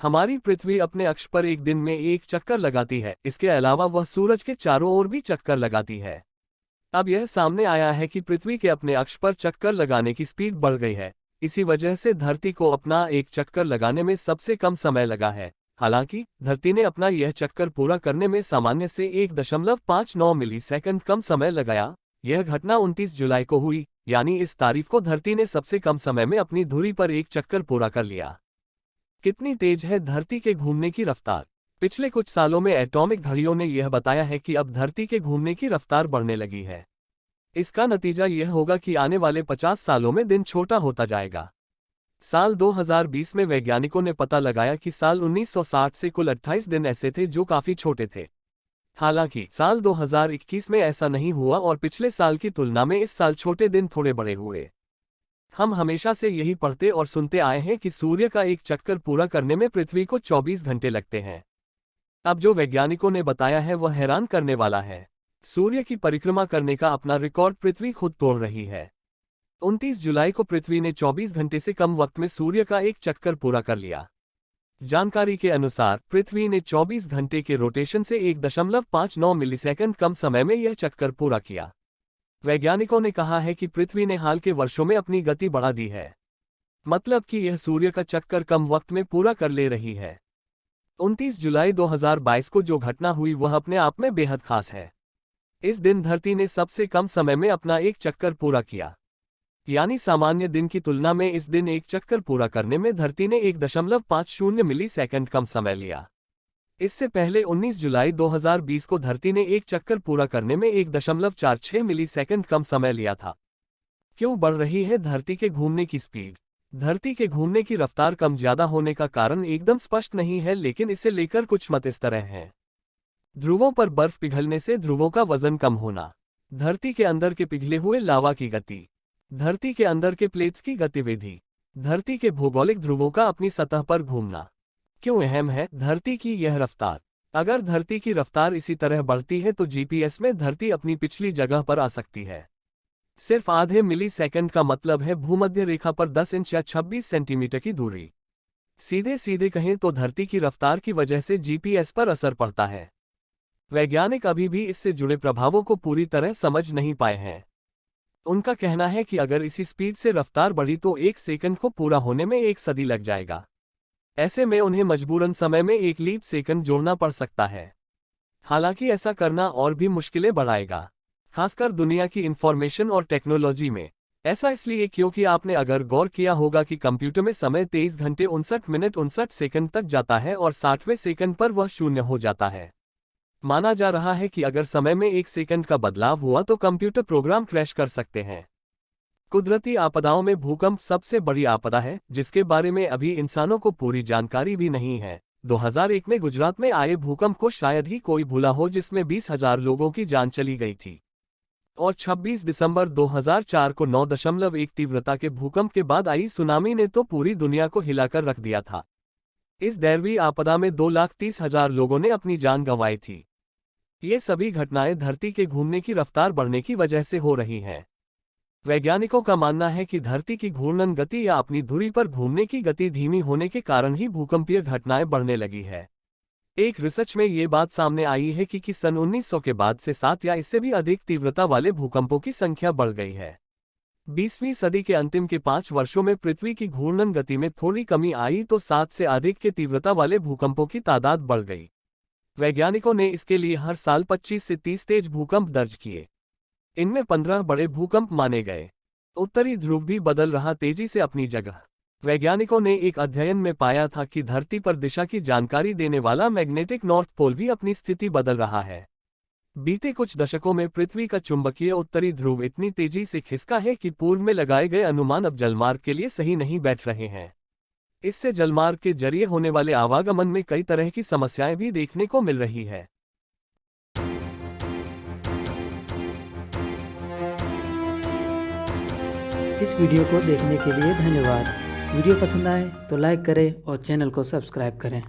हमारी पृथ्वी अपने अक्ष पर एक दिन में एक चक्कर लगाती है, इसके अलावा वह सूरज के चारों ओर भी चक्कर लगाती है। अब यह सामने आया है कि पृथ्वी के अपने अक्ष पर चक्कर लगाने की स्पीड बढ़ गई है। इसी वजह से धरती को अपना एक चक्कर लगाने में सबसे कम समय लगा है। हालांकि धरती ने अपना यह चक्कर पूरा करने में सामान्य से 1.59 मिलीसेकंड कम समय लगाया। यह घटना 29 जुलाई को हुई, यानी इस तारीख को धरती ने सबसे कम समय में अपनी धुरी पर एक चक्कर पूरा कर लिया। कितनी तेज है धरती के घूमने की रफ्तार? पिछले कुछ सालों में एटॉमिक घड़ियों ने यह बताया है कि अब धरती के घूमने की रफ्तार बढ़ने लगी है। इसका नतीजा यह होगा कि आने वाले 50 सालों में दिन छोटा होता जाएगा। साल 2020 में वैज्ञानिकों ने पता लगाया कि साल 1960 से कुल 28 दिन ऐसे थे जो काफी छोटे थे। हालांकि साल 2021 में ऐसा नहीं हुआ और पिछले साल की तुलना में इस साल छोटे दिन थोड़े बड़े हुए। हम हमेशा से यही पढ़ते और सुनते आए हैं कि सूर्य का एक चक्कर पूरा करने में पृथ्वी को 24 घंटे लगते हैं। अब जो वैज्ञानिकों ने बताया है वह हैरान करने वाला है। सूर्य की परिक्रमा करने का अपना रिकॉर्ड पृथ्वी खुद तोड़ रही है। 29 जुलाई को पृथ्वी ने 24 घंटे से कम वक्त में सूर्य का एक चक्कर पूरा कर लिया। जानकारी के अनुसार पृथ्वी ने 24 घंटे के रोटेशन से 1.59 मिलीसेकंड कम समय में यह चक्कर पूरा किया। वैज्ञानिकों ने कहा है कि पृथ्वी ने हाल के वर्षों में अपनी गति बढ़ा दी है, मतलब कि यह सूर्य का चक्कर कम वक्त में पूरा कर ले रही है। 29 जुलाई 2022 को जो घटना हुई वह अपने आप में बेहद खास है। इस दिन धरती ने सबसे कम समय में अपना एक चक्कर पूरा किया, यानी सामान्य दिन की तुलना में इस दिन एक चक्कर पूरा करने में धरती ने 1.50 मिलीसेकंड कम समय लिया। इससे पहले 19 जुलाई 2020 को धरती ने एक चक्कर पूरा करने में 1.46 मिलीसेकंड कम समय लिया था। क्यों बढ़ रही है धरती के घूमने की स्पीड? धरती के घूमने की रफ्तार कम ज्यादा होने का कारण एकदम स्पष्ट नहीं है, लेकिन इसे लेकर कुछ मत इस तरह हैं। ध्रुवों पर बर्फ पिघलने से ध्रुवों का वजन कम होना, धरती के अंदर के पिघले हुए लावा की गति, धरती के अंदर के प्लेट्स की गतिविधि, धरती के भौगोलिक ध्रुवों का अपनी सतह पर घूमना। क्यों अहम है धरती की यह रफ्तार? अगर धरती की रफ्तार इसी तरह बढ़ती है तो जीपीएस में धरती अपनी पिछली जगह पर आ सकती है। सिर्फ आधे मिलीसेकंड का मतलब है भूमध्य रेखा पर 10 इंच या 26 सेंटीमीटर की दूरी। सीधे सीधे कहें तो धरती की रफ्तार की वजह से जीपीएस पर असर पड़ता है। वैज्ञानिक अभी भी इससे जुड़े प्रभावों को पूरी तरह समझ नहीं पाए हैं। उनका कहना है कि अगर इसी स्पीड से रफ्तार बढ़ी तो 1 सेकंड को पूरा होने में 1 सदी लग जाएगा। ऐसे में उन्हें मजबूरन समय में 1 लीप सेकंड जोड़ना पड़ सकता है। हालांकि ऐसा करना और भी मुश्किलें बढ़ाएगा, खासकर दुनिया की इंफॉर्मेशन और टेक्नोलॉजी में। ऐसा इसलिए क्योंकि आपने अगर गौर किया होगा कि कंप्यूटर में समय 23 घंटे 59 मिनट 59 सेकंड तक जाता है और 60वें सेकंड पर वह शून्य हो जाता है। माना जा रहा है कि अगर समय में 1 सेकंड का बदलाव हुआ तो कंप्यूटर प्रोग्राम क्रैश कर सकते हैं। कुदरती आपदाओं में भूकंप सबसे बड़ी आपदा है, जिसके बारे में अभी इंसानों को पूरी जानकारी भी नहीं है। 2001 में गुजरात में आए भूकंप को शायद ही कोई भूला हो, जिसमें 20,000 लोगों की जान चली गई थी। और 26 दिसंबर 2004 को 9.1 तीव्रता के भूकंप के बाद आई सुनामी ने तो पूरी दुनिया को हिलाकर रख दिया था। इस दैवीय आपदा में 2,30,000 लोगों ने अपनी जान गंवाई थी। ये सभी घटनाएं धरती के घूमने की रफ्तार बढ़ने की वजह से हो रही हैं। वैज्ञानिकों का मानना है कि धरती की घूर्णन गति या अपनी धुरी पर घूमने की गति धीमी होने के कारण ही भूकंपीय घटनाएं बढ़ने लगी है। एक रिसर्च में ये बात सामने आई है कि सन 1900 के बाद से 7 या इससे भी अधिक तीव्रता वाले भूकंपों की संख्या बढ़ गई है। 20वीं सदी के अंतिम के 5 वर्षों में पृथ्वी की घूर्णन गति में थोड़ी कमी आई तो 7 से अधिक के तीव्रता वाले भूकंपों की तादाद बढ़ गई। वैज्ञानिकों ने इसके लिए हर साल 25 से 30 तेज भूकंप दर्ज किए। इनमें 15 बड़े भूकंप माने गए। उत्तरी ध्रुव भी बदल रहा तेजी से अपनी जगह। वैज्ञानिकों ने एक अध्ययन में पाया था कि धरती पर दिशा की जानकारी देने वाला मैग्नेटिक नॉर्थ पोल भी अपनी स्थिति बदल रहा है। बीते कुछ दशकों में पृथ्वी का चुंबकीय उत्तरी ध्रुव इतनी तेजी से खिसका है कि पूर्व में लगाए गए अनुमान अब जलमार्ग के लिए सही नहीं बैठ रहे हैं। इससे जलमार्ग के जरिए होने वाले आवागमन में कई तरह की समस्याएं भी देखने को मिल रही है। इस वीडियो को देखने के लिए धन्यवाद। वीडियो पसंद आए तो लाइक करें और चैनल को सब्सक्राइब करें।